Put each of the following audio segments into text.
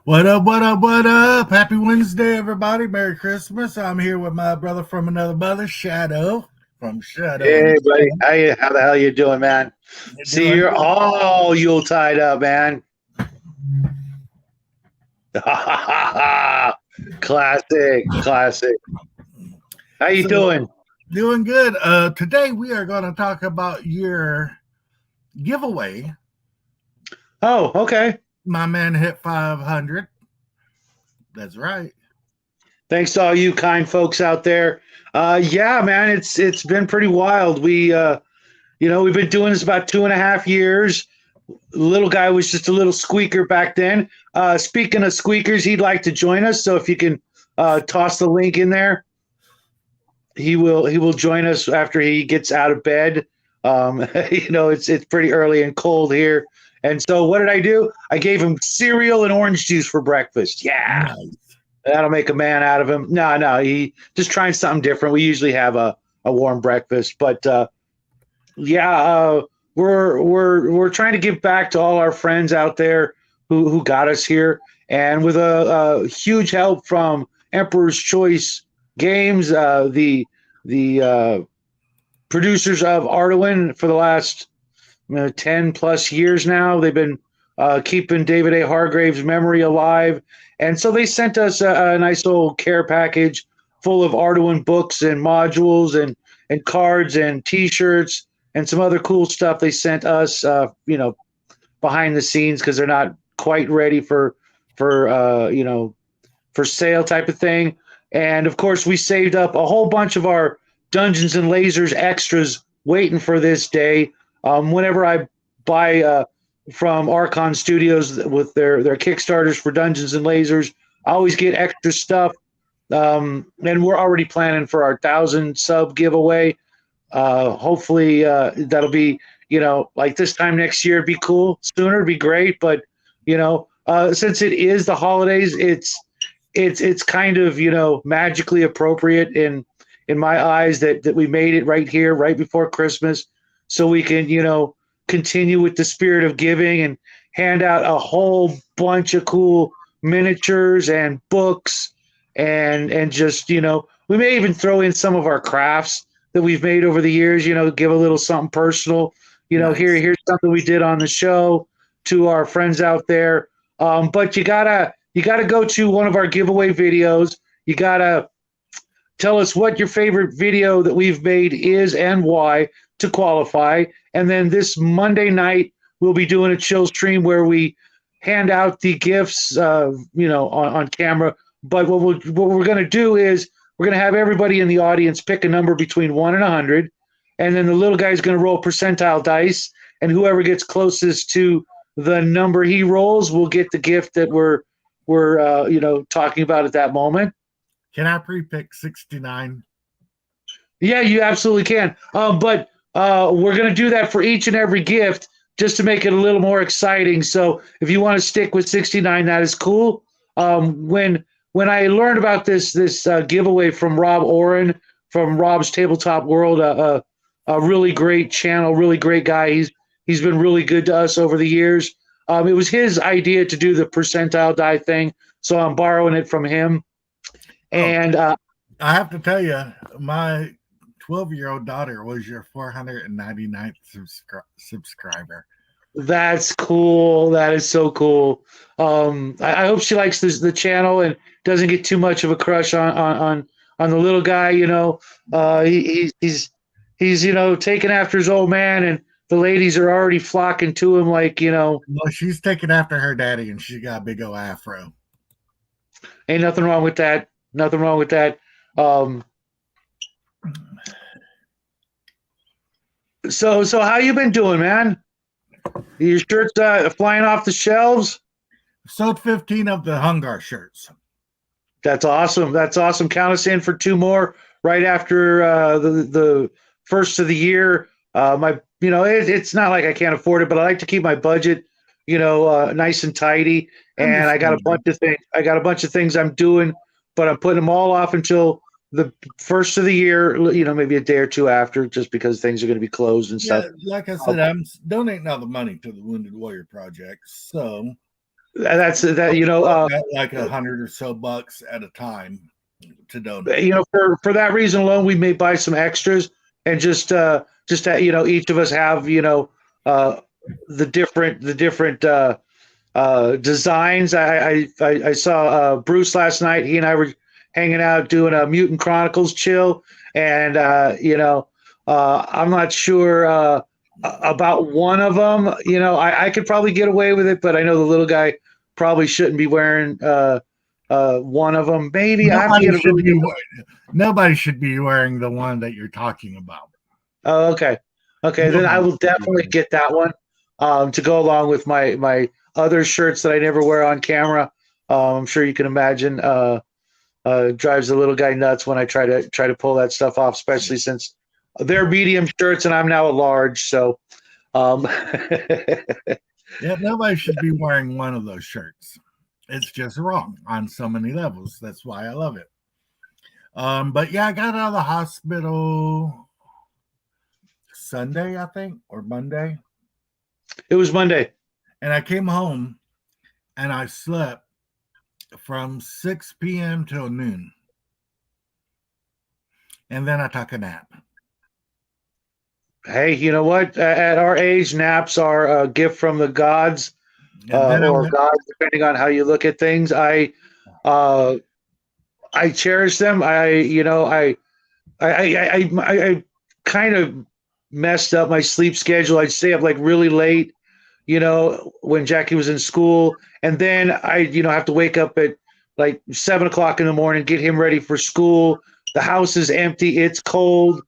What up, what up, what up? Happy Wednesday, everybody. Merry Christmas. I'm here with my brother from another mother, Shadow, from Shadow Hey, and buddy. Son. How the hell you doing, man? You're See, doing you're good. all Yule tied up, man. Classic, classic. How you So, doing? doing good. Today we are going to talk about your giveaway. Oh, okay. My man hit 500. That's right. Thanks to all you kind folks out there. Yeah, man, it's been pretty wild. We've been doing this about 2.5 years. The little guy was just a little squeaker back then. Speaking of squeakers, he'd like to join us. So if you can toss the link in there, he will join us after he gets out of bed. It's pretty early and cold here. And so what did I do? I gave him cereal and orange juice for breakfast. Yeah. Nice. That'll make a man out of him. No, he just trying something different. We usually have a warm breakfast, but we're trying to give back to all our friends out there who got us here, and with a huge help from Emperor's Choice Games, the producers of Arduin for the last 10 plus years now. They've been keeping David A. Hargrave's memory alive. And so they sent us a nice little care package full of Arduin books and modules and cards and T-shirts and some other cool stuff. They sent us, behind the scenes because they're not quite ready for sale type of thing. And of course, we saved up a whole bunch of our Dungeons and Lasers extras waiting for this day. Whenever I buy from Archon Studios with their Kickstarters for Dungeons and Lasers, I always get extra stuff. And we're already planning for our 1,000 sub giveaway. Hopefully that'll be, like this time next year. It'd be cool. Sooner it'd be great. But, since it is the holidays, it's kind of, magically appropriate in my eyes that we made it right here, right before Christmas, so we can, continue with the spirit of giving and hand out a whole bunch of cool miniatures and books and just, we may even throw in some of our crafts that we've made over the years, give a little something personal, Nice. here's something we did on the show to our friends out there. But you gotta go to one of our giveaway videos. You gotta tell us what your favorite video that we've made is and why to qualify. And then this Monday night, we'll be doing a chill stream where we hand out the gifts, on camera. But what we're going to do is we're going to have everybody in the audience pick a number between 1 and 100. And then the little guy's going to roll percentile dice. And whoever gets closest to the number he rolls will get the gift that we're talking about at that moment. Can I pre-pick 69? Yeah, you absolutely can. But we're going to do that for each and every gift just to make it a little more exciting. So if you want to stick with 69, that is cool. When I learned about this giveaway from Rob Oren from Rob's Tabletop World, a really great channel, really great guy. He's been really good to us over the years. It was his idea to do the percentile die thing, so I'm borrowing it from him. And I have to tell you, my 12-year-old daughter was your 499th subscriber. That's cool. That is so cool. I hope she likes the channel and doesn't get too much of a crush on the little guy. He's taking after his old man, and the ladies are already flocking to him. Well, she's taking after her daddy, and she got a big old afro. Ain't nothing wrong with that. Nothing wrong with that. So how you been doing, man? Your shirts flying off the shelves? Sold 15 of the Hungar shirts. That's awesome. That's awesome. Count us in for 2 more right after the first of the year. It's not like I can't afford it, but I like to keep my budget, nice and tidy. And I got a bunch of things. I got a bunch of things I'm doing, but I'm putting them all off until the first of the year, maybe a day or two after, just because things are going to be closed and stuff. Like I said, I'm donating all the money to the Wounded Warrior Project. So That's that. Like 100 or so bucks at a time to donate. For that reason alone, we may buy some extras and just each of us have the different designs. I saw Bruce last night. He and I were hanging out doing a Mutant Chronicles chill, and I'm not sure about one of them. I could probably get away with it, but I know the little guy probably shouldn't be wearing one of them. Maybe I have to get a really good. Nobody should be wearing the one that you're talking about. Oh, okay. Then I will definitely get that one to go along with my other shirts that I never wear on camera. I'm sure you can imagine. Drives the little guy nuts when I try to pull that stuff off, especially since they're medium shirts and I'm now a large. So, yeah, nobody should be wearing one of those shirts. It's just wrong on so many levels. That's why I love it. But yeah, I got out of the hospital Sunday, I think, or Monday. It was Monday. And I came home and I slept from 6 p.m. till noon. And then I took a nap. Hey, you know what? At our age, naps are a gift from the gods, or gods, depending on how you look at things. I cherish them. I kind of messed up my sleep schedule. I'd stay up like really late, when Jackie was in school, and then I have to wake up at like 7 o'clock in the morning, get him ready for school. The house is empty. It's cold.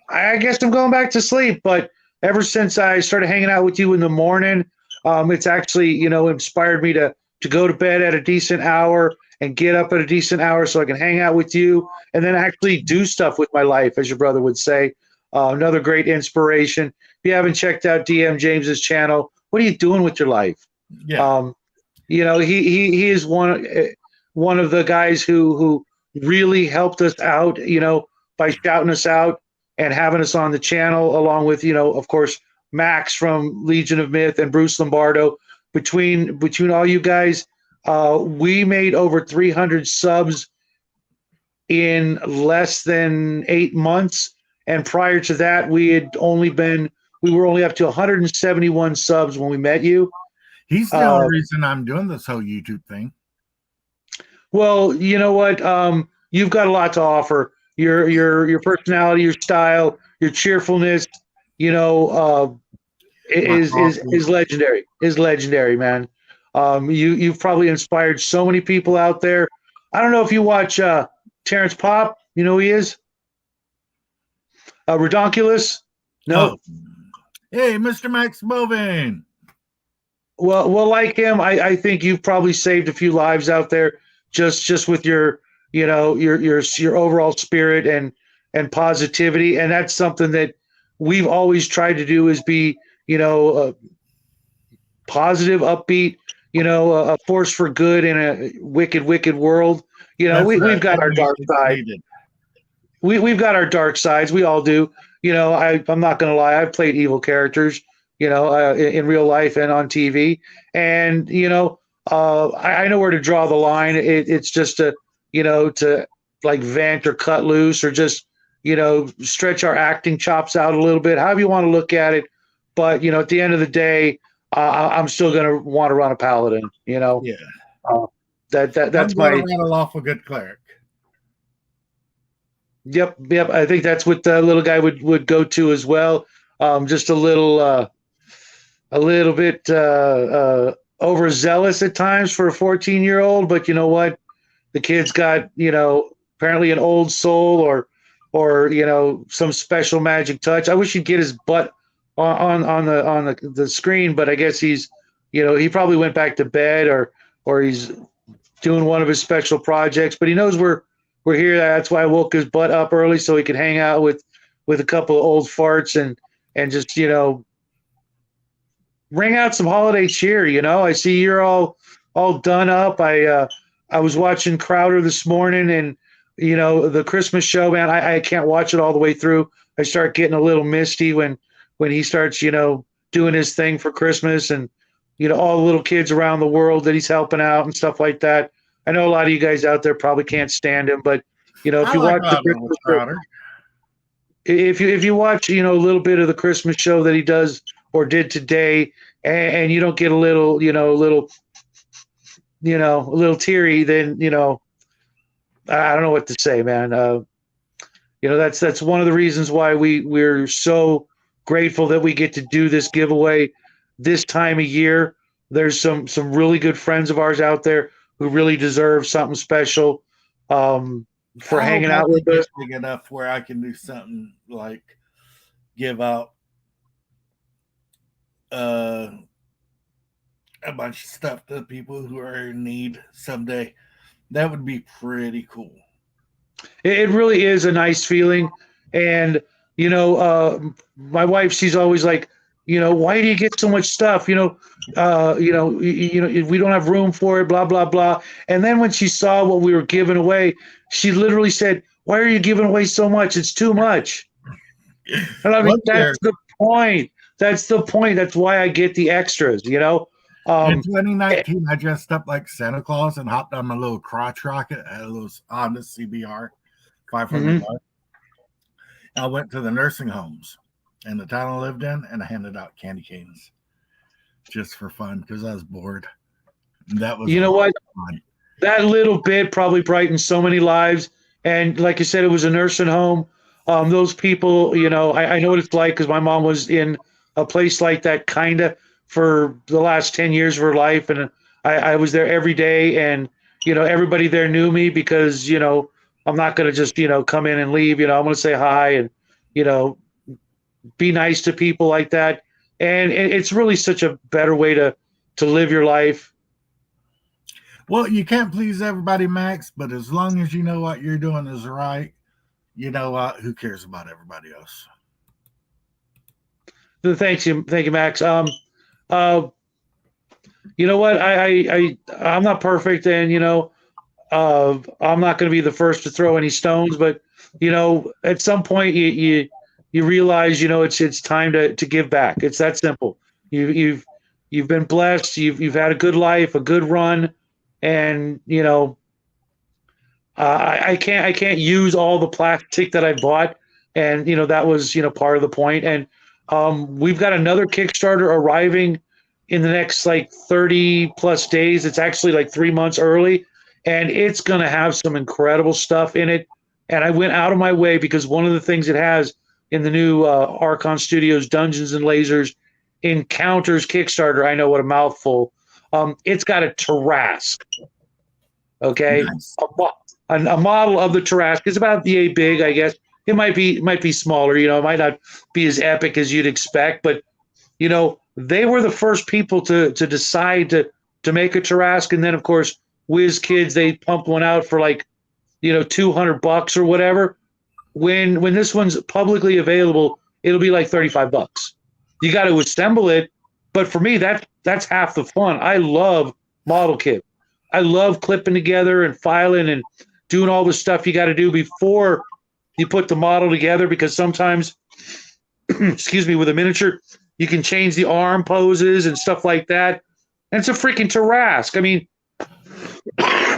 I guess I'm going back to sleep. But ever since I started hanging out with you in the morning, it's actually, inspired me to go to bed at a decent hour and get up at a decent hour so I can hang out with you and then actually do stuff with my life, as your brother would say. Another great inspiration. If you haven't checked out DM James's channel, what are you doing with your life? Yeah. He is one of the guys who really helped us out, by shouting us out and having us on the channel, along with, of course, Max from Legion of Myth and Bruce Lombardo. Between all you guys, we made over 300 subs in less than 8 months. And prior to that, we were only up to 171 subs when we met you. He's the only reason I'm doing this whole YouTube thing. Well, you know what? You've got a lot to offer. Your personality, your style, your cheerfulness, is legendary. Is legendary, man. You've probably inspired so many people out there. I don't know if you watch Terrence Pop. You know who he is? Redonkulous? No. Oh. Hey, Mr. Max Bovin. Well, like him, I think you've probably saved a few lives out there just with your overall spirit and positivity, and that's something that we've always tried to do is be positive, upbeat, a force for good in a wicked world. We've got our dark side. We've got our dark sides. We all do. I'm not going to lie. I've played evil characters, in real life and on TV. And, I know where to draw the line. It's just to like vent or cut loose or just, stretch our acting chops out a little bit, however you want to look at it. But, at the end of the day, I'm still going to want to run a paladin, Yeah. That's I'm going to run a lawful good cleric. Yep. I think that's what the little guy would go to as well. Just a little bit overzealous at times for a 14-year-old, but you know what? The kid's got apparently an old soul or some special magic touch. I wish he'd get his butt on the screen, but I guess he's he probably went back to bed or he's doing one of his special projects. But he knows we're here. That's why I woke his butt up early so he could hang out with a couple of old farts and just, ring out some holiday cheer. I see you're all done up. I was watching Crowder this morning and, the Christmas show, man, I can't watch it all the way through. I start getting a little misty when he starts, doing his thing for Christmas and all the little kids around the world that he's helping out and stuff like that. I know a lot of you guys out there probably can't stand him, but if I you like watch the Little Christmas show, Crowder. if you watch a little bit of the Christmas show that he does or did today, and you don't get a little a little teary, then I don't know what to say, man. That's one of the reasons why we're so grateful that we get to do this giveaway this time of year. There's some really good friends of ours out there who really deserve something special for hanging out with us. Big enough where I can do something like give out a bunch of stuff to people who are in need someday. That would be pretty cool. It really is a nice feeling. And, my wife, she's always like, why do you get so much stuff? We don't have room for it, blah, blah, blah. And then when she saw what we were giving away, she literally said, why are you giving away so much? It's too much. And I mean, that's the point. That's the point. That's why I get the extras, In 2019, I dressed up like Santa Claus and hopped on my little crotch rocket at a little Honda CBR 500. I went to the nursing homes in the town I lived in, and I handed out candy canes just for fun because I was bored. And that was what? Fun. That little bit probably brightened so many lives. And like you said, it was a nursing home. Those people, I know what it's like because my mom was in a place like that kind of for the last 10 years of her life. And I was there every day, and, everybody there knew me because, I'm not going to just, come in and leave, I'm going to say hi and, be nice to people like that. And it's really such a better way to live your life. Well, you can't please everybody, Max, but as long as you know what you're doing is right, you know what? Who cares about everybody else? Thank you, Max. You know what? I'm not perfect, and I'm not going to be the first to throw any stones, but at some point you realize it's time to give back. It's that simple. You've been blessed. You've had a good life, a good run, and I can't use all the plastic that I bought, and that was part of the point. And we've got another Kickstarter arriving in the next 30 plus days. It's actually 3 months early, and it's going to have some incredible stuff in it. And I went out of my way because one of the things it has in the new Archon Studios Dungeons and Lasers Encounters Kickstarter, I know what a mouthful. It's got a Tarrasque. Okay, nice. A model of the Tarrasque is about yay big, I guess. It might be smaller. It might not be as epic as you'd expect, but they were the first people to decide to make a Tarrasque, and then of course WizKids, they pumped one out for $200 or whatever. When this one's publicly available, it'll be $35. You got to assemble it, but for me that's half the fun. I love model kit. I love clipping together and filing and doing all the stuff you got to do before you put the model together, because sometimes excuse me, with a miniature you can change the arm poses and stuff like that, and it's a freaking Tarrasque. I mean,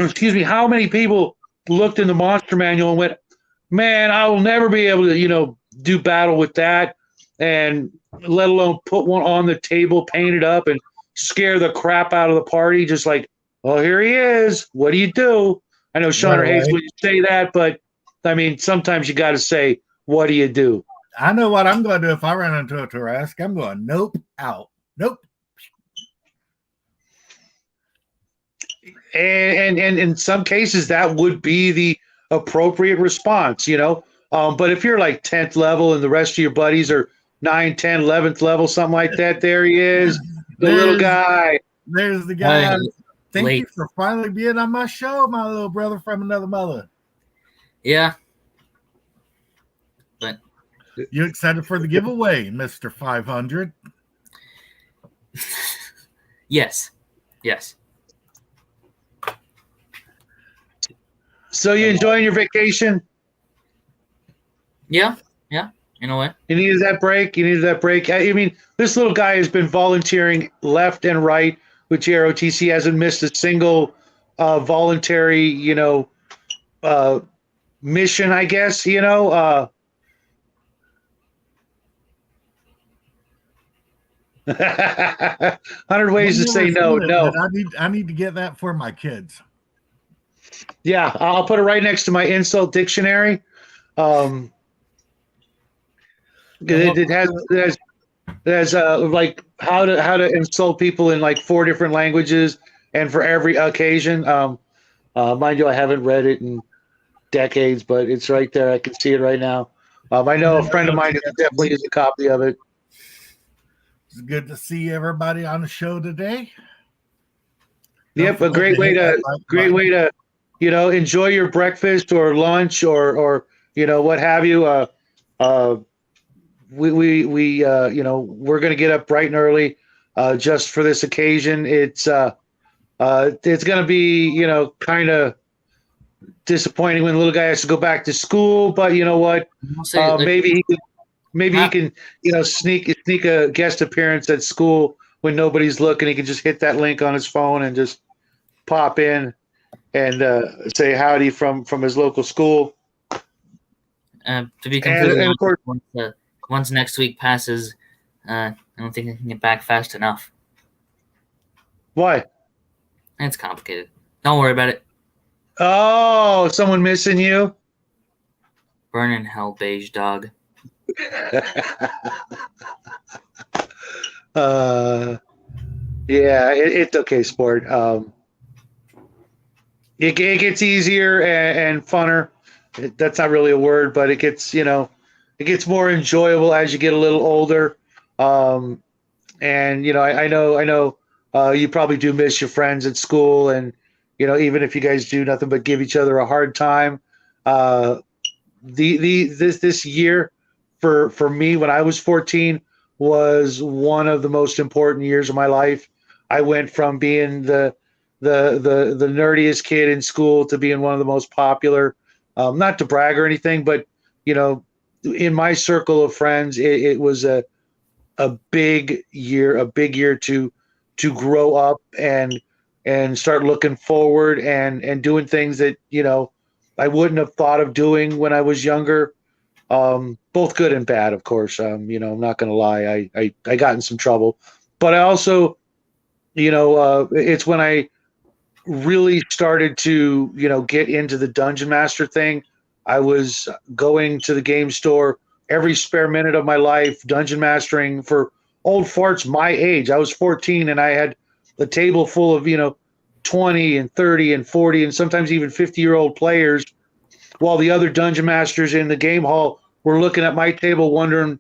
excuse me, how many people looked in the monster manual and went, man, I will never be able to do battle with that, and let alone put one on the table, paint it up, and scare the crap out of the party. Just well, here he is. What do you do? I know Sean hates when you say that, but I mean, sometimes you got to say, what do you do? I know what I'm going to do if I run into a Tarrasque. I'm going, nope, out. Nope. And in some cases, that would be the appropriate response, But if you're 10th level and the rest of your buddies are 9, 10, 11th level, something like that, there he is, little guy. There's the guy. Thank you for finally being on my show, my little brother from another mother. Yeah. But you excited for the giveaway, Mr. 500? Yes. So you enjoying your vacation? Yeah. You know what? You needed that break. You needed that break. I mean, this little guy has been volunteering left and right with JROTC. He hasn't missed a single voluntary, mission, I guess. 100 ways to say no. No. I need to get that for my kids. Yeah, I'll put it right next to my insult dictionary. It has like how to insult people in like 4 different languages and for every occasion. Mind you, I haven't read it in decades, but it's right there. I can see it right now. I know a friend of mine who definitely has a copy of it. It's good to see everybody on the show today. Yep, a great way to enjoy your breakfast or lunch or what have you. We're going to get up bright and early just for this occasion. It's going to be kind of disappointing when the little guy has to go back to school, but you know what? Maybe he can sneak a guest appearance at school when nobody's looking. He can just hit that link on his phone and just pop in and say howdy from his local school. To be completely honest, once next week passes, I don't think I can get back fast enough. Why? It's complicated. Don't worry about it. Oh, someone missing you? Burn in hell, beige dog. Yeah, it's okay, sport. It gets easier and funner. That's not really a word, but it gets more enjoyable as you get a little older. And I know you probably do miss your friends at school, and even if you guys do nothing but give each other a hard time. This year for me when I was 14 was one of the most important years of my life. I went from being the nerdiest kid in school to being one of the most popular. Not to brag or anything, but in my circle of friends, it was a big year to grow up and start looking forward and doing things that I wouldn't have thought of doing when I was younger. Both good and bad, of course. I'm not going to lie. I got in some trouble, but I also, it's when I really started to, get into the Dungeon Master thing. I was going to the game store every spare minute of my life, dungeon mastering for old farts my age. I was 14 and I had a table full of, 20 and 30 and 40 and sometimes even 50-year-old players, while the other dungeon masters in the game hall were looking at my table wondering,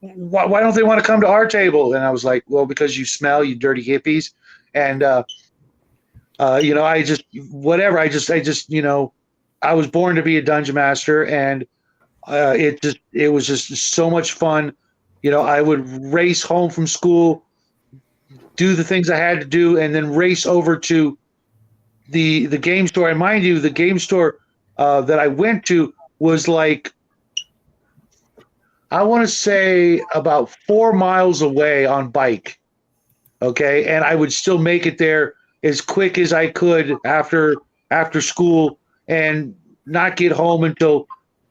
why don't they want to come to our table? And I was like, well, because you smell, you dirty hippies. And, I just, whatever. I was born to be a dungeon master, and it was just so much fun. I would race home from school, do the things I had to do, and then race over to the game store. And mind you, the game store that I went to was like, I want to say about 4 miles away on bike. Okay. And I would still make it there as quick as I could after school and not get home until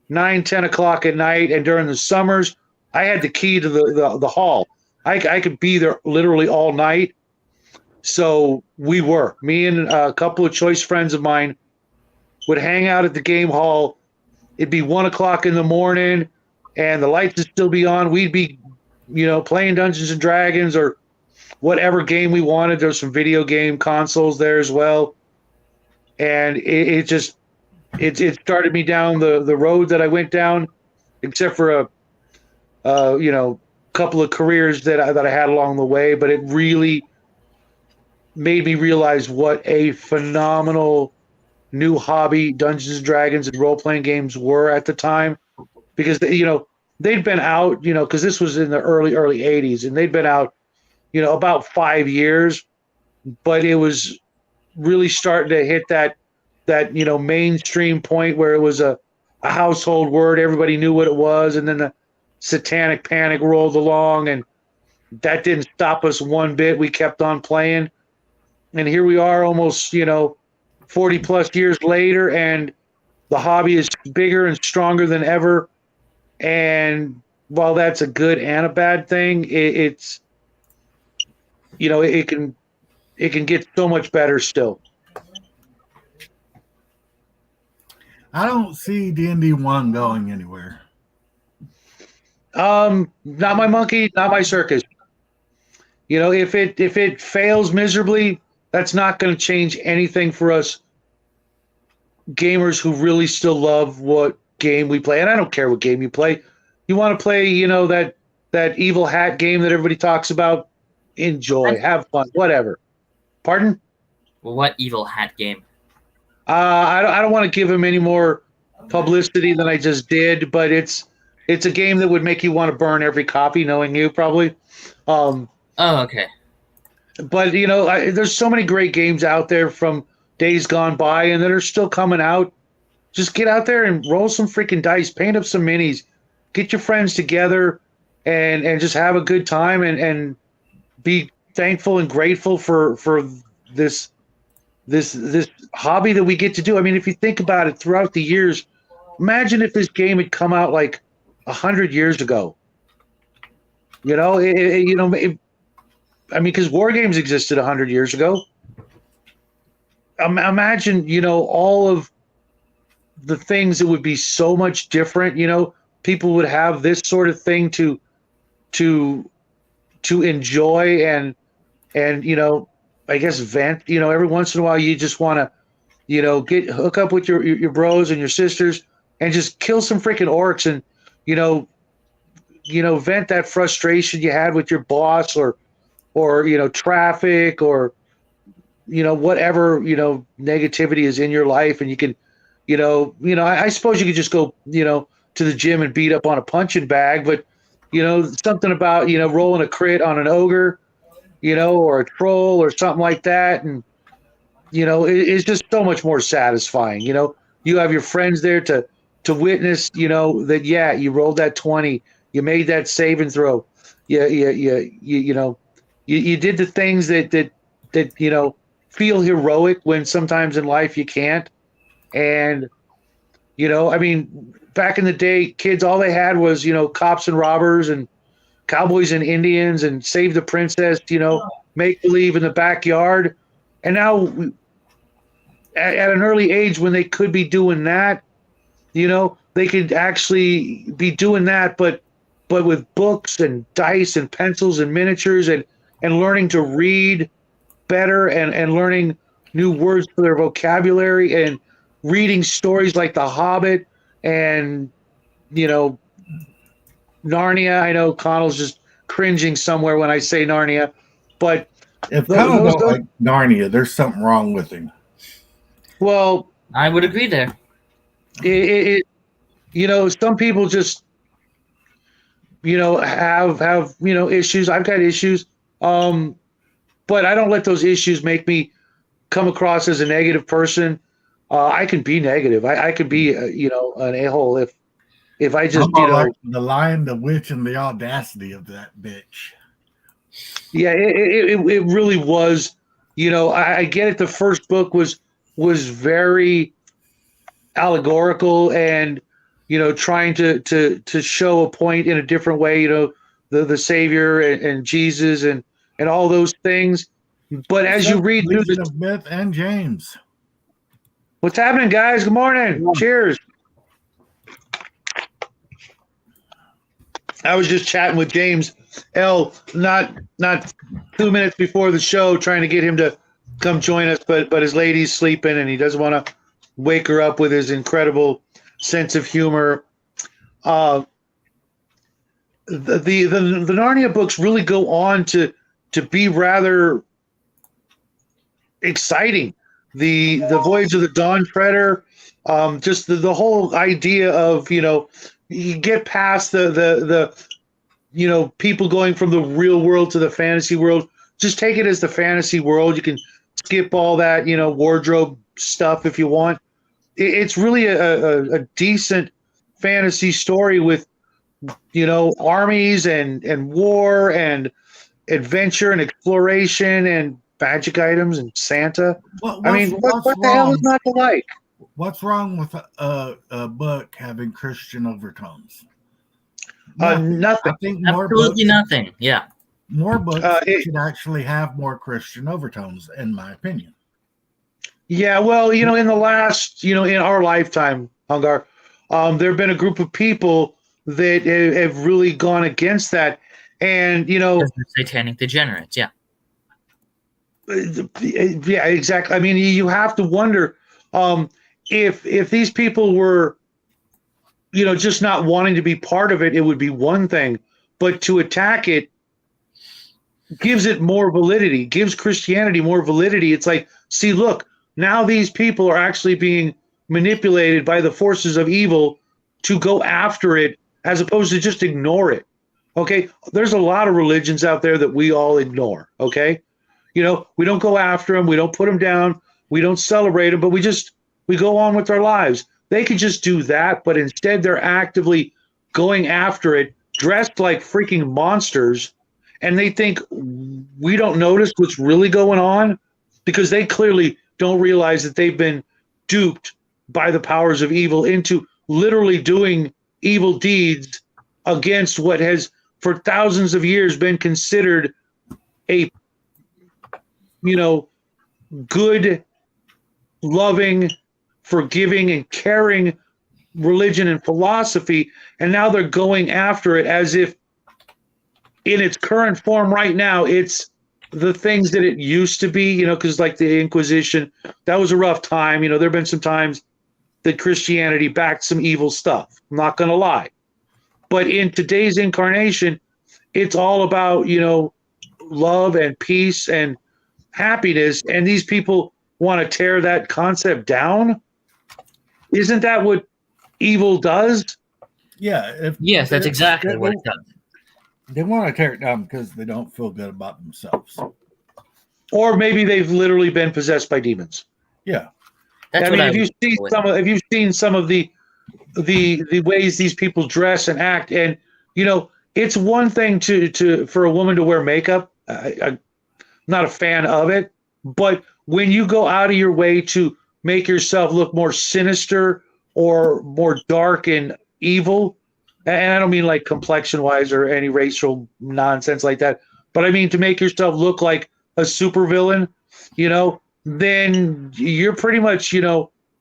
9-10 o'clock at night. And during the summers, I had the key to the hall. I could be there literally all night. So me and a couple of choice friends of mine would hang out at the game hall. It'd be 1 o'clock in the morning and the lights would still be on. We'd be, playing Dungeons and Dragons or whatever game we wanted. There's some video game consoles there as well. And it started me down the road that I went down, except for a couple of careers that I had along the way. But it really made me realize what a phenomenal new hobby Dungeons and Dragons and role-playing games were at the time, because they'd been out, because this was in the early 80s, and they'd been out about 5 years, but it was really starting to hit that mainstream point where it was a a household word. Everybody knew what it was, and then the Satanic Panic rolled along, and that didn't stop us one bit. We kept on playing, and here we are, almost 40 plus years later, and the hobby is bigger and stronger than ever. And while that's a good and a bad thing, it's it can get so much better still. I don't see D&D 1 going anywhere. Not my monkey, not my circus. If it fails miserably, that's not going to change anything for us gamers who really still love what game we play. And I don't care what game you play. You want to play, that evil hat game that everybody talks about, enjoy, have fun, whatever. Pardon? Well, what evil hat game? I don't want to give him any more publicity than I just did, but it's a game that would make you want to burn every copy, knowing you probably. Oh, okay. But there's so many great games out there from days gone by and that are still coming out. Just get out there and roll some freaking dice, paint up some minis, get your friends together, and just have a good time and be thankful and grateful for this hobby that we get to do. I mean, if you think about it, throughout the years, imagine if this game had come out like 100 years ago. Because war games existed 100 years ago. Imagine, all of the things that would be so much different. People would have this sort of thing to enjoy and I guess vent. Every once in a while you just want to, hook up with your bros and your sisters and just kill some freaking orcs and vent that frustration you had with your boss or traffic or whatever negativity is in your life, and you can I suppose you could just go to the gym and beat up on a punching bag, but something about rolling a crit on an ogre or a troll or something like that, and it's just so much more satisfying. You have your friends there to witness that you rolled that 20, you made that save and throw, you did the things that feel heroic when sometimes in life you can't. And back in the day, kids, all they had was cops and robbers and cowboys and Indians and save the princess, make believe in the backyard. And now at an early age, when they could be doing that, they could actually be doing that, but with books and dice and pencils and miniatures and learning to read better and learning new words for their vocabulary and reading stories like The Hobbit and Narnia. I know Connell's just cringing somewhere when I say Narnia, but if Connell don't like Narnia, there's something wrong with him. Well, I would agree there. Some people just have issues. I've got issues, but I don't let those issues make me come across as a negative person. I can be negative. I could be an a-hole if I just like the Lion, the Witch, and the audacity of that bitch. Yeah, it really was. I get it. The first book was very allegorical and trying to show a point in a different way. The Savior and Jesus and all those things. But as you read through the Myth and James, what's happening, guys? Good morning. Cheers. I was just chatting with James L. Not 2 minutes before the show, trying to get him to come join us, but his lady's sleeping and he doesn't want to wake her up with his incredible sense of humor. The Narnia books really go on to be rather exciting. The Voyage of the Dawn Treader, just the whole idea of you get past the people going from the real world to the fantasy world. Just take it as the fantasy world. You can skip all that wardrobe stuff if you want. it's really a decent fantasy story with, armies and war and adventure and exploration and magic items and Santa. What the hell is not to like? What's wrong with a book having Christian overtones? Nothing. I think absolutely nothing. Yeah. More books should actually have more Christian overtones, in my opinion. Yeah, well, in the last, in our lifetime, Hungar, there have been a group of people that have really gone against that. And, satanic degenerates, yeah. Yeah, exactly. I mean, you have to wonder if these people were, just not wanting to be part of it, it would be one thing. But to attack it gives it more validity, gives Christianity more validity. It's like, see, look, now these people are actually being manipulated by the forces of evil to go after it as opposed to just ignore it. Okay? There's a lot of religions out there that we all ignore. Okay? We don't go after them. We don't put them down. We don't celebrate them, but we go on with our lives. They could just do that, but instead they're actively going after it, dressed like freaking monsters, and they think we don't notice what's really going on because they clearly don't realize that they've been duped by the powers of evil into literally doing evil deeds against what has for thousands of years been considered a good, loving, forgiving, and caring religion and philosophy, and now they're going after it as if in its current form right now it's the things that it used to be, because like the Inquisition, that was a rough time. There have been some times that Christianity backed some evil stuff. I'm not going to lie. But in today's incarnation, it's all about, love and peace and happiness. And these people want to tear that concept down. Isn't that what evil does? Yeah. Yes, that's exactly what it does. They want to tear it down because they don't feel good about themselves. Or maybe they've literally been possessed by demons. Yeah. If you've seen some of the ways these people dress and act, and it's one thing for a woman to wear makeup. I'm not a fan of it, but when you go out of your way to make yourself look more sinister or more dark and evil, and I don't mean like complexion wise or any racial nonsense like that, but I mean to make yourself look like a supervillain, then you're pretty much,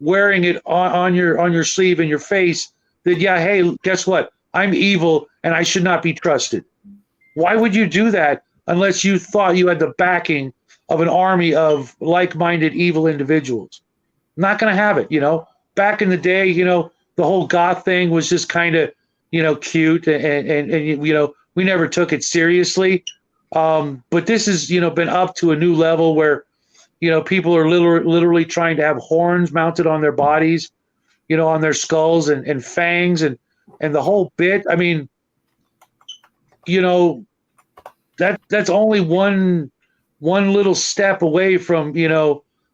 wearing it on your sleeve and your face that, yeah, hey, guess what? I'm evil and I should not be trusted. Why would you do that unless you thought you had the backing of an army of like-minded evil individuals? Not going to have it, Back in the day, the whole goth thing was just kind of, cute and we never took it seriously. But this has, been up to a new level where, people are literally trying to have horns mounted on their bodies, on their skulls and fangs and the whole bit. I mean, that's only one little step away from,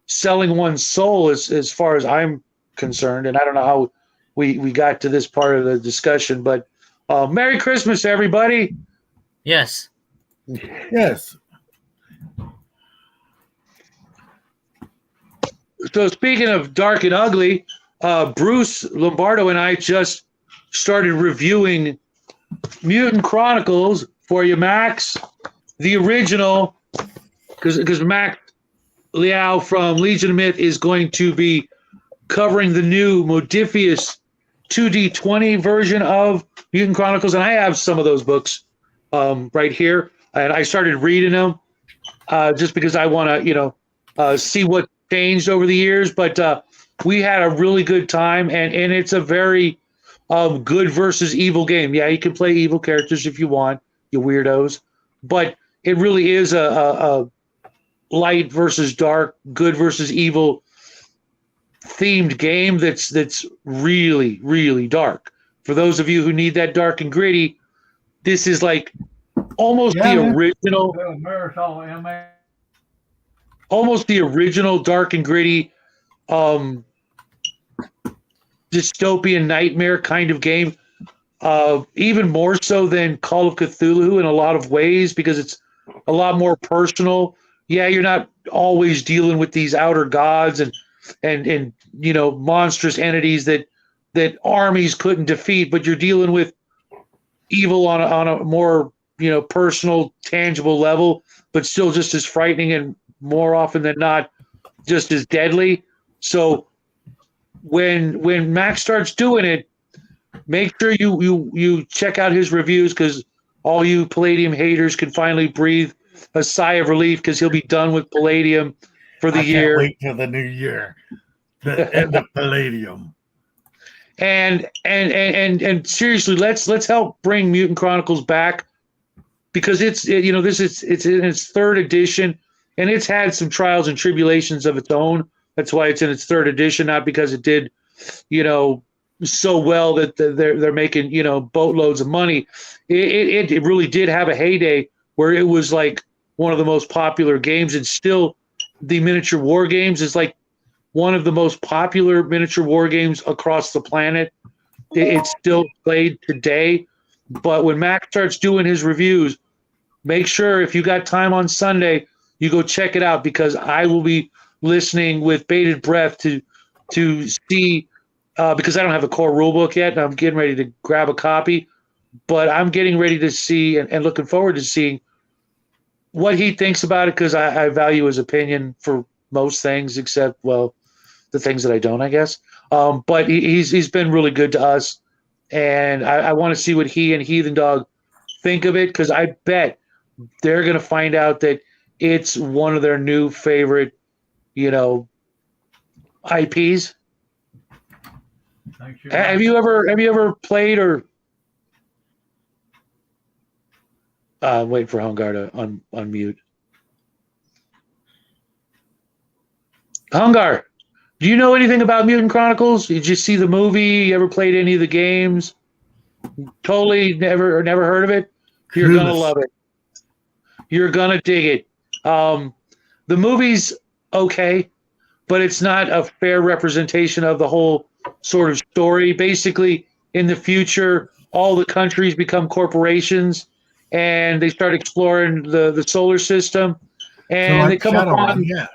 selling one's soul as far as I'm concerned. And I don't know how we got to this part of the discussion, but Merry Christmas, everybody. Yes. Yes. So speaking of dark and ugly, Bruce Lombardo and I just started reviewing Mutant Chronicles for you, Max. The original, because Max Liao from Legion of Myth is going to be covering the new Modifius 2D20 version of Mutant Chronicles, and I have some of those books right here, and I started reading them just because I want to, see what changed over the years. But we had a really good time, and it's a very good versus evil game. Yeah, you can play evil characters if you want, you weirdos, but it really is a light versus dark, good versus evil themed game that's really, really dark. For those of you who need that dark and gritty, this is like almost the original dark and gritty dystopian nightmare kind of game. Even more so than Call of Cthulhu in a lot of ways, because it's a lot more personal. Yeah, you're not always dealing with these outer gods and monstrous entities that armies couldn't defeat, but you're dealing with evil on a more personal, tangible level, but still just as frightening and more often than not just as deadly. So when Max starts doing it, make sure you check out his reviews, because all you Palladium haters can finally breathe a sigh of relief, because he'll be done with Palladium for the year. Can't wait till the new year, the end of Palladium. And seriously, let's help bring Mutant Chronicles back, because it's in its third edition, and it's had some trials and tribulations of its own. That's why it's in its third edition, not because it did, so well that they're making boatloads of money. It really did have a heyday where it was like one of the most popular games, and still the miniature war games is like one of the most popular miniature war games across the planet. It's still played today. But when Max starts doing his reviews, make sure if you got time on Sunday, you go check it out, because I will be listening with bated breath to see, because I don't have the core rulebook yet, and I'm getting ready to grab a copy, but I'm getting ready to see and looking forward to seeing what he thinks about it, because I value his opinion for most things, except, well, the things that I don't, I guess. But he's been really good to us, and I want to see what he and Heathen Dog think of it, because I bet they're going to find out that it's one of their new favorite, IPs. Have you ever played or? Wait for Hungar to unmute. Hungar, do you know anything about Mutant Chronicles? Did you see the movie? You ever played any of the games? Totally never heard of it? You're going to love it. You're going to dig it. The movie's okay, but it's not a fair representation of the whole sort of story. Basically, in the future, all the countries become corporations, and they start exploring the solar system, and so they come upon. Yeah,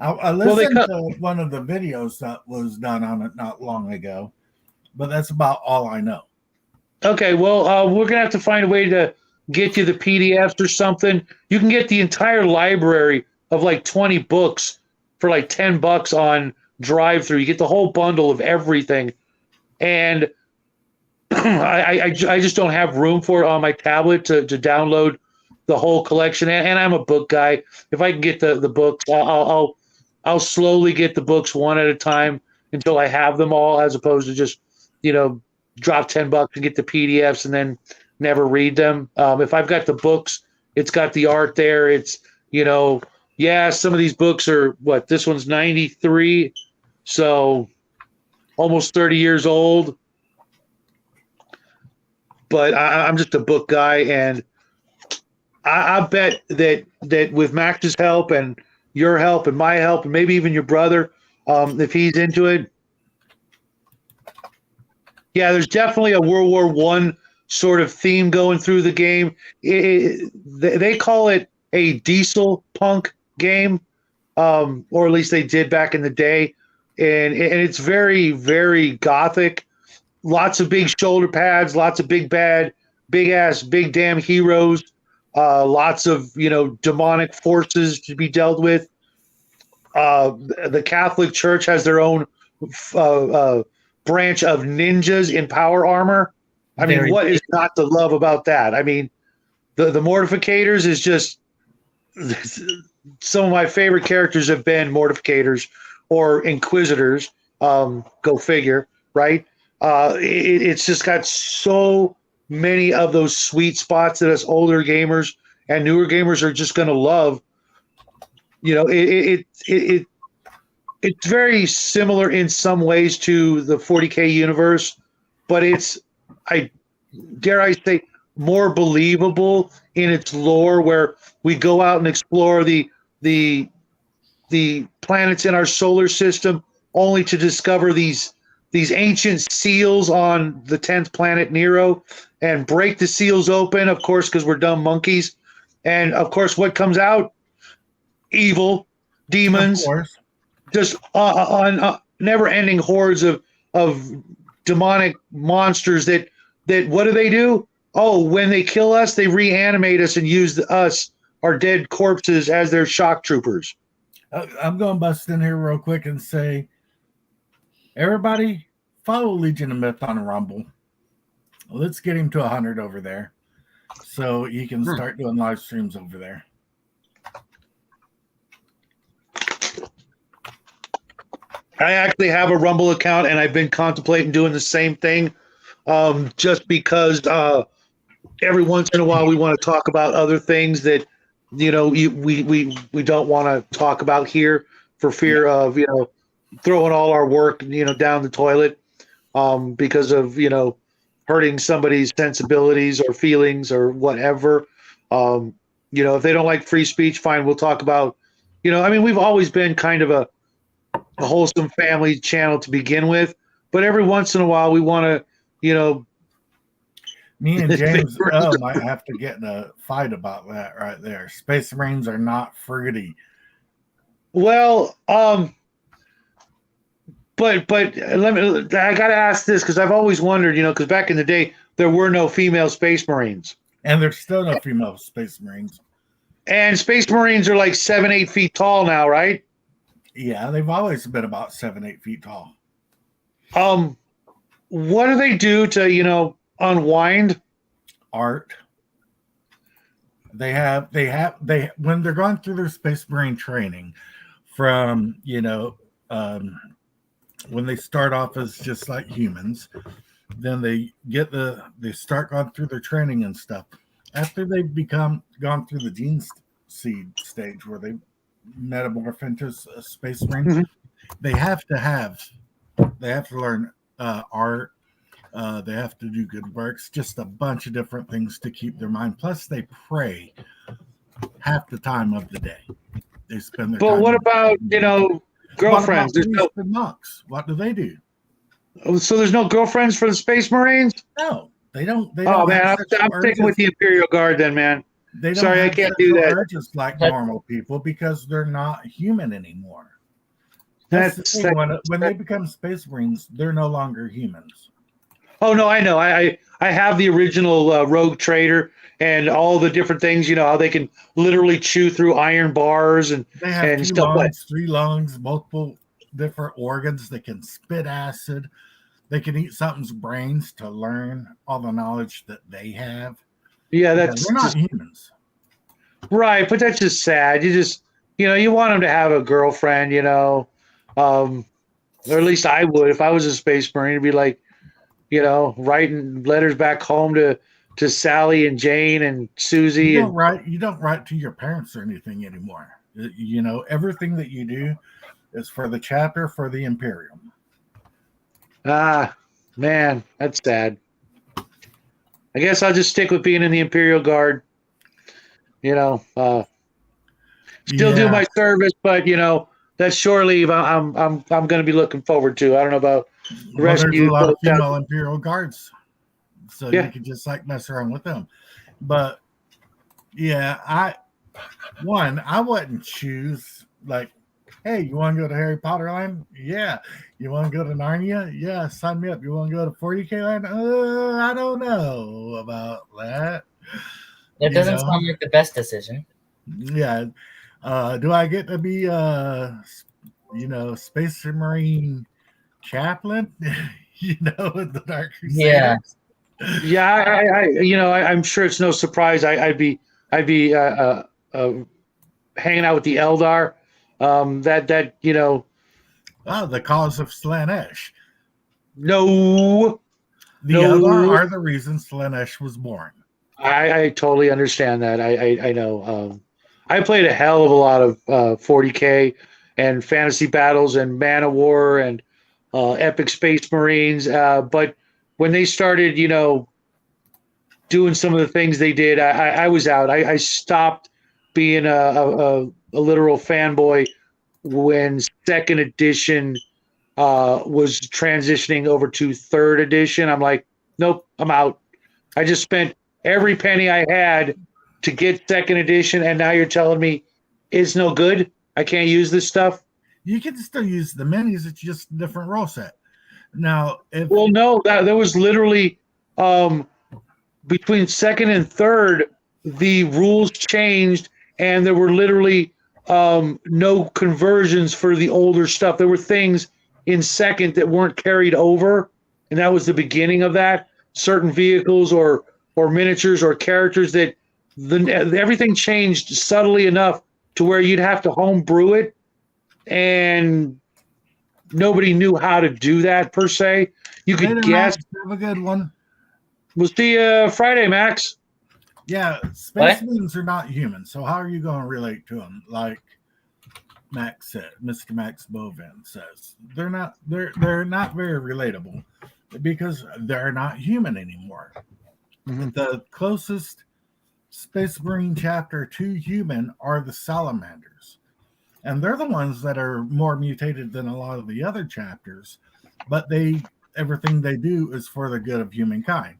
I listened to one of the videos that was done on it not long ago, but that's about all I know. Okay, well, we're gonna have to find a way to get you the PDFs or something. You can get the entire library of like 20 books for like $10 on Drive-Thru. You get the whole bundle of everything, and I just don't have room for it on my tablet to download the whole collection. And I'm a book guy. If I can get the books, I'll slowly get the books one at a time until I have them all, as opposed to just drop $10 and get the PDFs and then never read them. If I've got the books, it's got the art there. It's some of these books are this one's 93, so almost 30 years old. But I'm just a book guy, and I bet that with Max's help and your help and my help and maybe even your brother, if he's into it, yeah, there's definitely a World War I sort of theme going through the game. They call it a diesel punk game, or at least they did back in the day, and it's very, very gothic. Lots of big shoulder pads, lots of big damn heroes, lots of demonic forces to be dealt with. The Catholic Church has their own branch of ninjas in power armor. I mean, what is not to love about that? I mean, the Mortificators is just some of my favorite characters have been Mortificators or Inquisitors. Go figure, right? It's just got so many of those sweet spots that us older gamers and newer gamers are just going to love. It's very similar in some ways to the 40K universe, but it's, dare I say, more believable in its lore, where we go out and explore the planets in our solar system only to discover these these ancient seals on the 10th planet Nero and break the seals open, of course, because we're dumb monkeys. And of course, what comes out? Evil, demons, Of course. just on never-ending hordes of demonic monsters that what do? Oh, when they kill us, they reanimate us and use us, our dead corpses, as their shock troopers. I'm going to bust in here real quick and say, everybody, follow Legion of Myth on Rumble. Let's get him to 100 over there, so he can start doing live streams over there. I actually have a Rumble account, and I've been contemplating doing the same thing, just because every once in a while we want to talk about other things that we don't want to talk about here for fear of throwing all our work down the toilet because of hurting somebody's sensibilities or feelings or whatever. If they don't like free speech, fine, we'll talk about we've always been kind of a wholesome family channel to begin with, but every once in a while we want to me and James might have to get in a fight about that right there. Space Marines are not fruity. Well, but I gotta ask this because I've always wondered, because back in the day there were no female Space Marines, and there's still no female Space Marines, and Space Marines are like 7-8 feet tall now, right? Yeah, they've always been about 7-8 feet tall. What do they do to unwind? Art. They when they're going through their Space Marine training, from when they start off as just like humans, then they start going through their training and stuff. After they've gone through the gene seed stage where they metamorph into a Space Marine, Mm-hmm. they have to learn art. They have to do good works, just a bunch of different things to keep their mind. Plus, they pray half the time of the day. They spend their. But time what about girlfriends? There's no monks. What do they do? So there's no girlfriends for the Space Marines? No, they don't. Oh man, I'm sticking with the Imperial Guard then, man. Sorry, I can't do that. Just like normal people, because they're not human anymore. That's when they become Space Marines, they're no longer humans. Oh no, I know. I have the original Rogue Trader and all the different things. How they can literally chew through iron bars and they have 2 stuff lungs, 3 lungs, multiple different organs. They can spit acid. They can eat something's brains to learn all the knowledge that they have. Yeah, they're not humans. Right, but that's just sad. You just you want them to have a girlfriend, or at least I would if I was a Space Marine. It'd be like, writing letters back home to Sally and Jane and Susie. You don't write to your parents or anything anymore. Everything that you do is for the chapter, for the Imperium. Ah, man, that's sad. I guess I'll just stick with being in the Imperial Guard. Still do my service, but that shore leave I'm going to be looking forward to. I don't know about the rest of you. There's a lot of female Imperial Guards, so you can just mess around with them. But yeah, I wouldn't choose hey, you want to go to Harry Potter Land? Yeah. You want to go to Narnia? Yeah, sign me up. You want to go to 40K Land? I don't know about that. It doesn't sound like the best decision. Yeah. Do I get to be Space Marine chaplain? In the Dark Crusaders? I'm sure it's no surprise. I'd be hanging out with the Eldar. the cause of Slaanesh. No. The Eldar are the reason Slaanesh was born. I totally understand that. I know. I played a hell of a lot of 40K and Fantasy Battles and Man of War and Epic Space Marines. But when they started, doing some of the things they did, I was out. I stopped being a literal fanboy when second edition was transitioning over to 3rd edition. I'm like, nope, I'm out. I just spent every penny I had to get 2nd edition, and now you're telling me it's no good? I can't use this stuff? You can still use the minis. It's just a different rule set. Now, well, no, that was literally between 2nd and 3rd, the rules changed, and there were literally no conversions for the older stuff. There were things in 2nd that weren't carried over, and that was the beginning of that. Certain vehicles or miniatures or characters that everything changed subtly enough to where you'd have to homebrew it, and nobody knew how to do that per se. You could guess. Have a good one. We'll see you Friday, Max. Yeah, space beings are not human, so how are you going to relate to them? Like Max said, Mr. Max Bovin says, they're not very relatable because they're not human anymore. Mm-hmm. The closest Space Marine chapter to human are the salamanders, and they're the ones that are more mutated than a lot of the other chapters, but everything they do is for the good of humankind.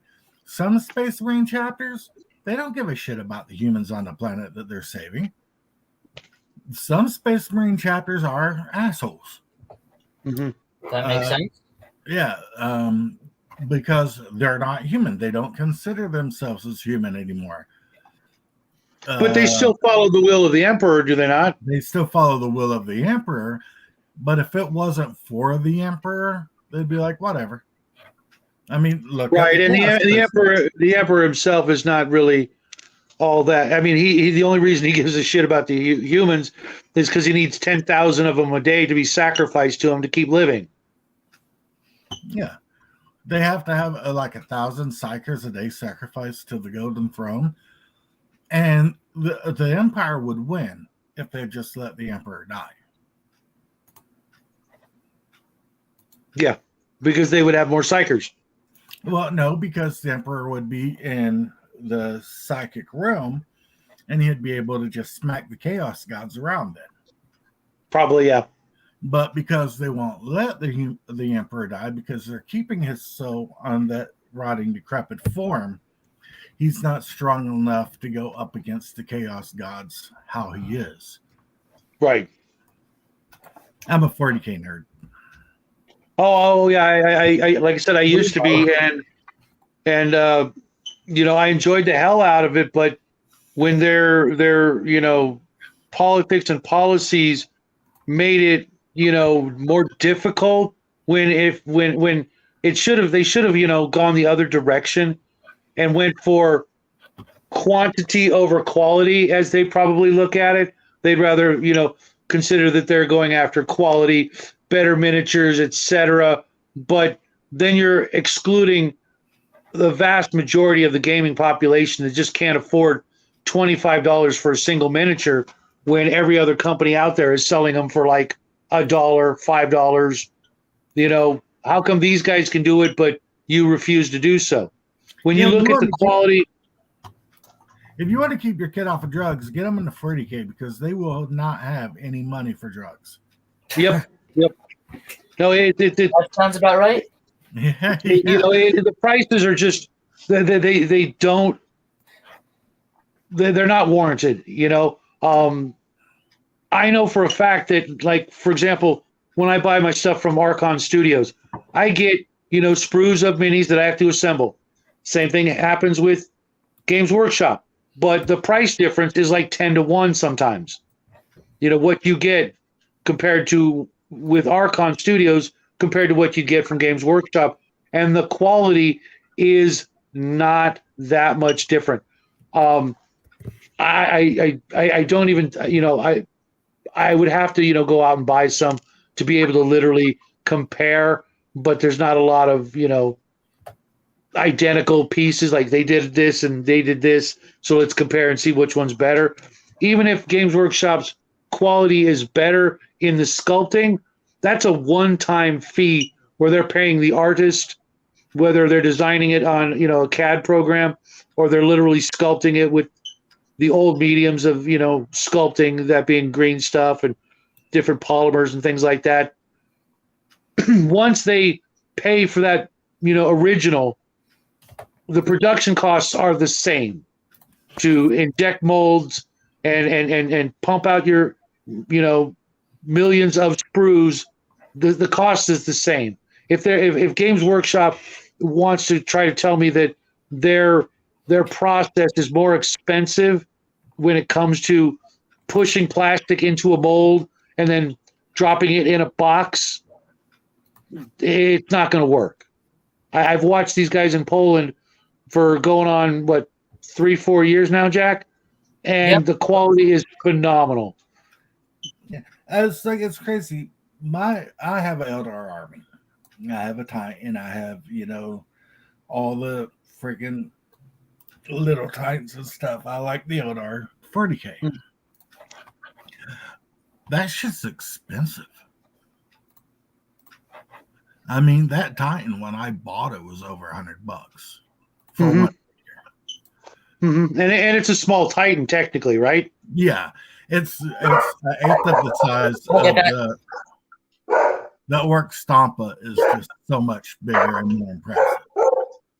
Some Space Marine chapters, they don't give a shit about the humans on the planet that they're saving. Some Space Marine chapters are assholes. Mm-hmm. That makes sense. Yeah, because they're not human. They don't consider themselves as human anymore. But they still follow the will of the Emperor, do they not? They still follow the will of the Emperor, but if it wasn't for the Emperor, they'd be like, whatever. I mean, look. Right, and the Emperor himself is not really all that. I mean, he the only reason he gives a shit about the humans is because he needs 10,000 of them a day to be sacrificed to him to keep living. Yeah, they have to have like 1,000 psychers a day sacrificed to the Golden Throne, and the Empire would win if they just let the Emperor die. Yeah, because they would have more psychers. Well, no, because the Emperor would be in the psychic realm, and he'd be able to just smack the Chaos Gods around it. Probably, yeah. But because they won't let the Emperor die, because they're keeping his soul on that rotting, decrepit form, he's not strong enough to go up against the Chaos Gods how he is. Right. I'm a 40K nerd. Oh yeah, I like I said, I used to be, and I enjoyed the hell out of it. But when their politics and policies made it more difficult, when they should have gone the other direction and went for quantity over quality, as they probably look at it. They'd rather consider that they're going after quality, better miniatures, etc. But then you're excluding the vast majority of the gaming population that just can't afford $25 for a single miniature, when every other company out there is selling them for like $1, $5. How come these guys can do it, but you refuse to do so? When you look at the quality. If you want to keep your kid off of drugs, get them in the 40K, because they will not have any money for drugs. Yep. No, that sounds about right. Yeah. The prices are just they don't. They're not warranted. I know for a fact that, like, for example, when I buy my stuff from Archon Studios, I get sprues of minis that I have to assemble. Same thing happens with Games Workshop, but the price difference is like 10-1 sometimes. What you get compared to with Archon Studios compared to what you get from Games Workshop, and the quality is not that much different. I don't even I would have to go out and buy some to be able to literally compare, but there's not a lot of identical pieces, like they did this and they did this, so let's compare and see which one's better. Even if Games Workshop's quality is better in the sculpting, that's a one-time fee where they're paying the artist, whether they're designing it on a CAD program or they're literally sculpting it with the old mediums of sculpting, that being green stuff and different polymers and things like that. once they pay for that, original, the production costs are the same to inject molds and pump out your, millions of sprues. The cost is the same. If Games Workshop wants to try to tell me that their process is more expensive when it comes to pushing plastic into a mold and then dropping it in a box, it's not going to work. I've watched these guys in Poland for going on 3-4 years now, Jack, and the quality is phenomenal. Yeah, it's crazy. I have an Eldar army. I have a Titan. I have all the freaking little Titans and stuff. I like the Eldar 40K. Mm. That shit's expensive. I mean, that Titan, when I bought it, was over $100 for one year. Mm-hmm. And it's a small Titan, technically, right? Yeah, it's an eighth of the size of the Orc Stompa is just so much bigger and more impressive.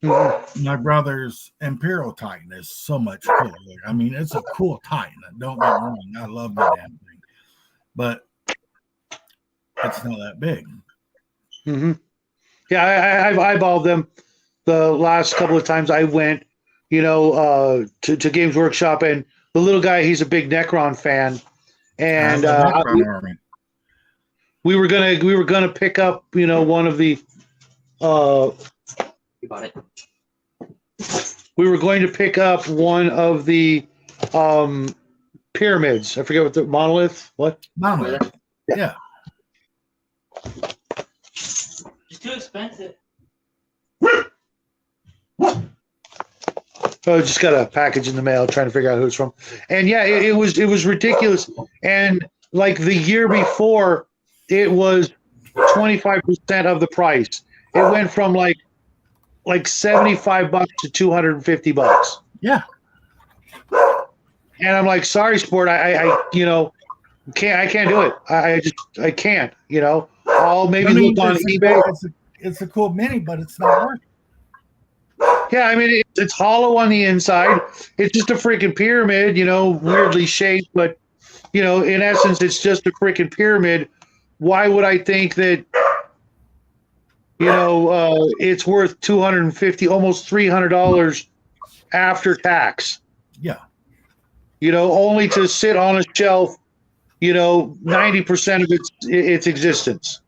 Mm-hmm. My brother's Imperial Titan is so much cooler. I mean, it's a cool Titan. Don't get me wrong, I love the damn thing, but it's not that big. Mm-hmm. Yeah, I've eyeballed them the last couple of times I went, to Games Workshop, and the little guy, he's a big Necron fan, and we were gonna pick up, one of the. You bought it. We were going to pick up one of the pyramids. I forget what the monolith. What? Monolith. Yeah. It's too expensive. So I just got a package in the mail, trying to figure out who it's from. And yeah, it was ridiculous. And like the year before, it was 25% of the price. It went from like $75 to $250. Yeah. And I'm like, sorry, sport, I can't do it. I can't. I'll maybe look on eBay. It's a cool mini, but it's not worth it. Yeah, I mean, it's hollow on the inside. It's just a freaking pyramid, weirdly shaped, but in essence, it's just a freaking pyramid. Why would I think that? It's worth $250, almost $300 after tax. Yeah. Only to sit on a shelf, 90% of its existence.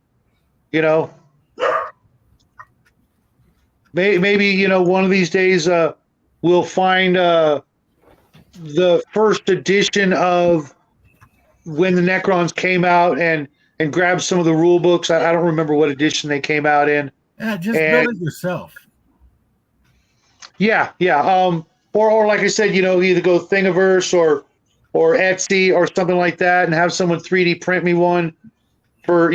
Maybe one of these days we'll find the first edition of when the Necrons came out and grab some of the rule books. I don't remember what edition they came out in. Yeah, just build it yourself. Yeah. Or like I said, either go Thingiverse or Etsy or something like that, and have someone 3D print me one for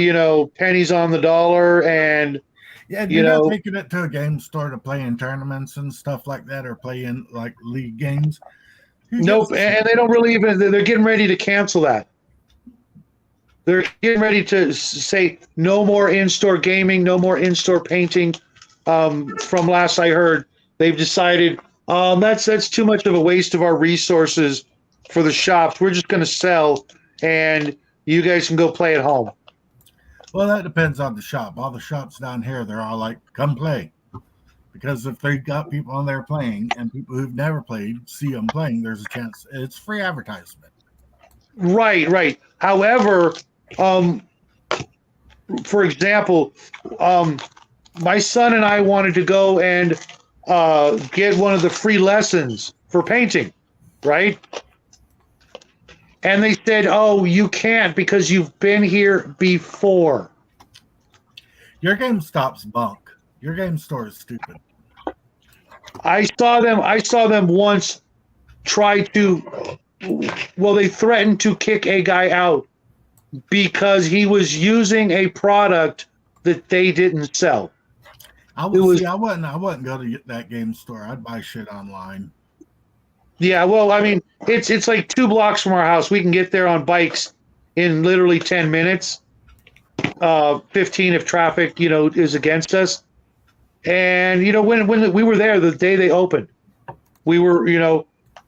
pennies on the dollar. And you're not taking it to a game store to play in tournaments and stuff like that, or play in like league games. Nope, and they don't really even. They're getting ready to cancel that. They're getting ready to say no more in-store gaming, no more in-store painting. From last I heard, they've decided that's too much of a waste of our resources for the shops. We're just going to sell, and you guys can go play at home. Well, that depends on the shop. All the shops down here, they're all like, come play. Because if they've got people on there playing and people who've never played see them playing, there's a chance it's free advertisement. Right. However, for example, my son and I wanted to go and get one of the free lessons for painting, right? And they said, oh, you can't because you've been here before. Your GameStop's bunk. Your game store is stupid. I saw them once try to, they threatened to kick a guy out because he was using a product that they didn't sell. I wouldn't go to that game store. I'd buy shit online. Yeah, well, I mean, it's like 2 blocks from our house. We can get there on bikes in literally 10 minutes. 15 if traffic, is against us. And, when we were there the day they opened, we were,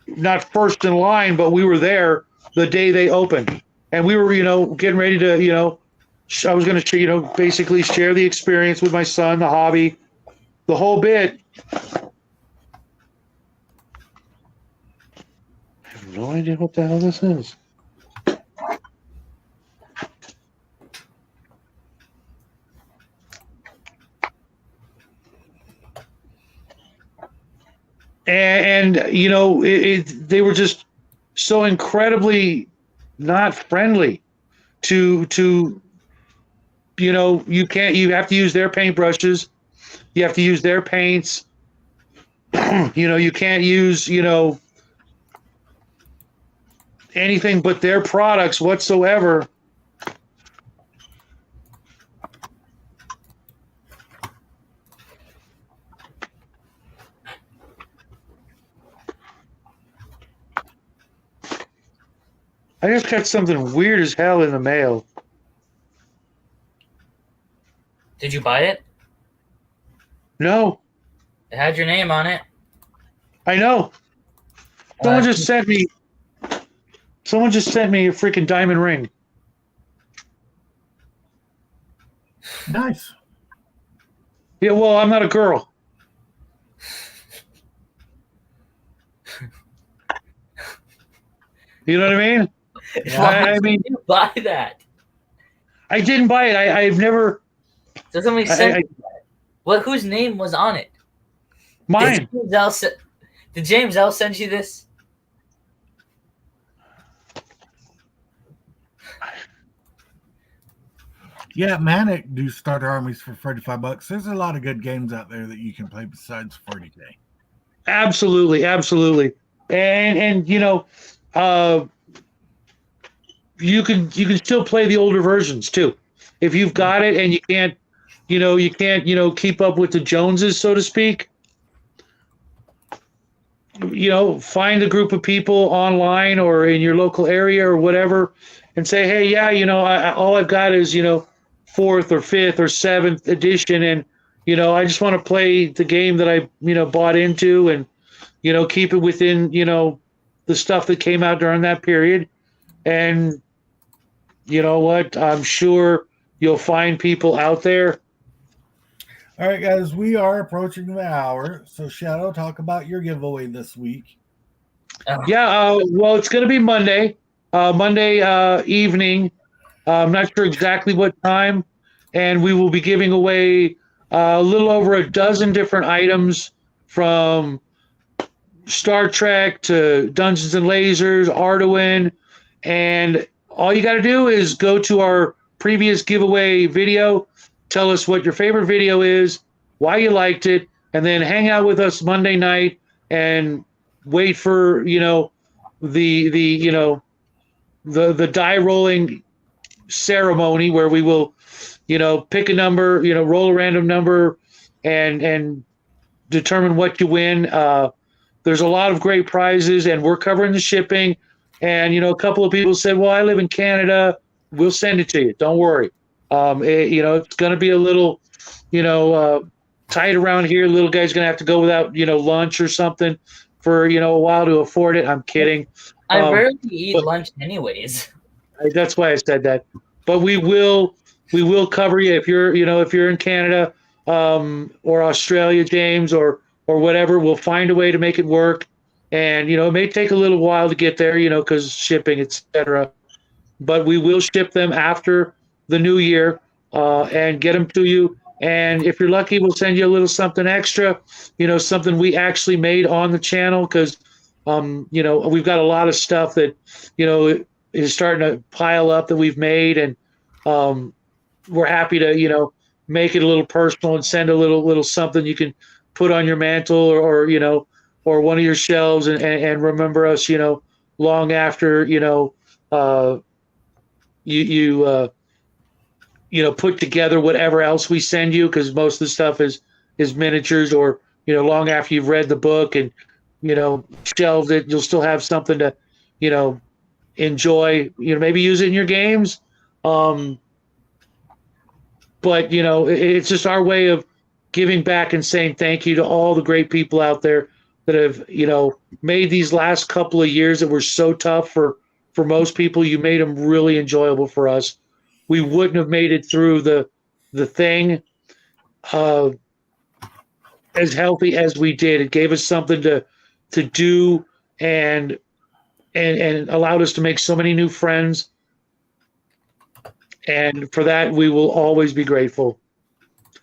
not first in line, but we were there the day they opened. And we were, getting ready to, I was going to, basically share the experience with my son, the hobby, the whole bit. I have no idea what the hell this is. And they were just so incredibly not friendly to you have to use their paintbrushes, you have to use their paints, you can't use anything but their products whatsoever. I just got something weird as hell in the mail. Did you buy it? No. It had your name on it. I know. Someone just sent me a freaking diamond ring. Nice. Yeah, well, I'm not a girl. You know what I mean? I mean, you buy that. I didn't buy it. I've never. Doesn't make sense. Whose name was on it? Mine. Did James L send you this? Yeah, Manic do starter armies for $35. There's a lot of good games out there that you can play besides 40K. Absolutely, absolutely, and you can still play the older versions too, if you've got it and you can't keep up with the Joneses, so to speak. Find a group of people online or in your local area or whatever, and say, hey, yeah, all I've got is 4th or 5th or 7th edition, and I just want to play the game that I bought into, and keep it within the stuff that came out during that period. And you know what? I'm sure you'll find people out there. All right, guys, we are approaching the hour. So, Shadow, talk about your giveaway this week. Yeah, well, it's going to be Monday evening. I'm not sure exactly what time. And we will be giving away a little over a dozen different items, from Star Trek to Dungeons and Lasers, Arduin. And all you got to do is go to our previous giveaway video, tell us what your favorite video is, why you liked it, and then hang out with us Monday night and wait for the die rolling ceremony, where we will pick a number, roll a random number, and determine what you win. There's a lot of great prizes, and we're covering the shipping. And a couple of people said, well, I live in Canada, we'll send it to you, don't worry. It's going to be a little tight around here. Little guy's going to have to go without lunch or something for a while to afford it. I'm kidding. I rarely eat lunch anyways. That's why I said that. But we will cover you if you're in Canada or Australia, James, or whatever. We'll find a way to make it work. And it may take a little while to get there, because shipping, etc. But we will ship them after the new year and get them to you. And if you're lucky, we'll send you a little something extra, something we actually made on the channel, because we've got a lot of stuff that is starting to pile up that we've made, and we're happy to make it a little personal and send a little something you can put on your mantle or one of your shelves and remember us long after you put together whatever else we send you, because most of the stuff is miniatures, or long after you've read the book and shelved it, you'll still have something to enjoy, maybe use it in your games. but it's just our way of giving back and saying thank you to all the great people out there that have made these last couple of years that were so tough for most people. You made them really enjoyable for us. We wouldn't have made it through the thing as healthy as we did. It gave us something to do and allowed us to make so many new friends. And for that, we will always be grateful.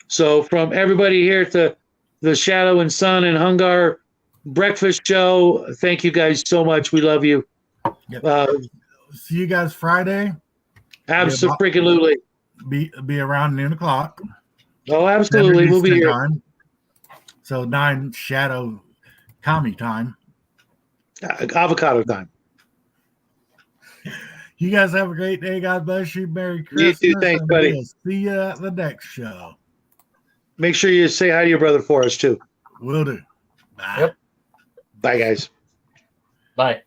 So from everybody here at the Shadow and Sun and Hungar Breakfast Show, thank you guys so much. We love you. Yep. See you guys Friday. Absolutely. Be around noon o'clock. Oh, absolutely. We'll be here. Time. So 9 Shadow Kami time. Avocado time. You guys have a great day. God bless you. Merry Christmas. You too. Thanks, buddy. We'll see you at the next show. Make sure you say hi to your brother for us, too. Will do. Bye. Yep. Bye, guys. Bye.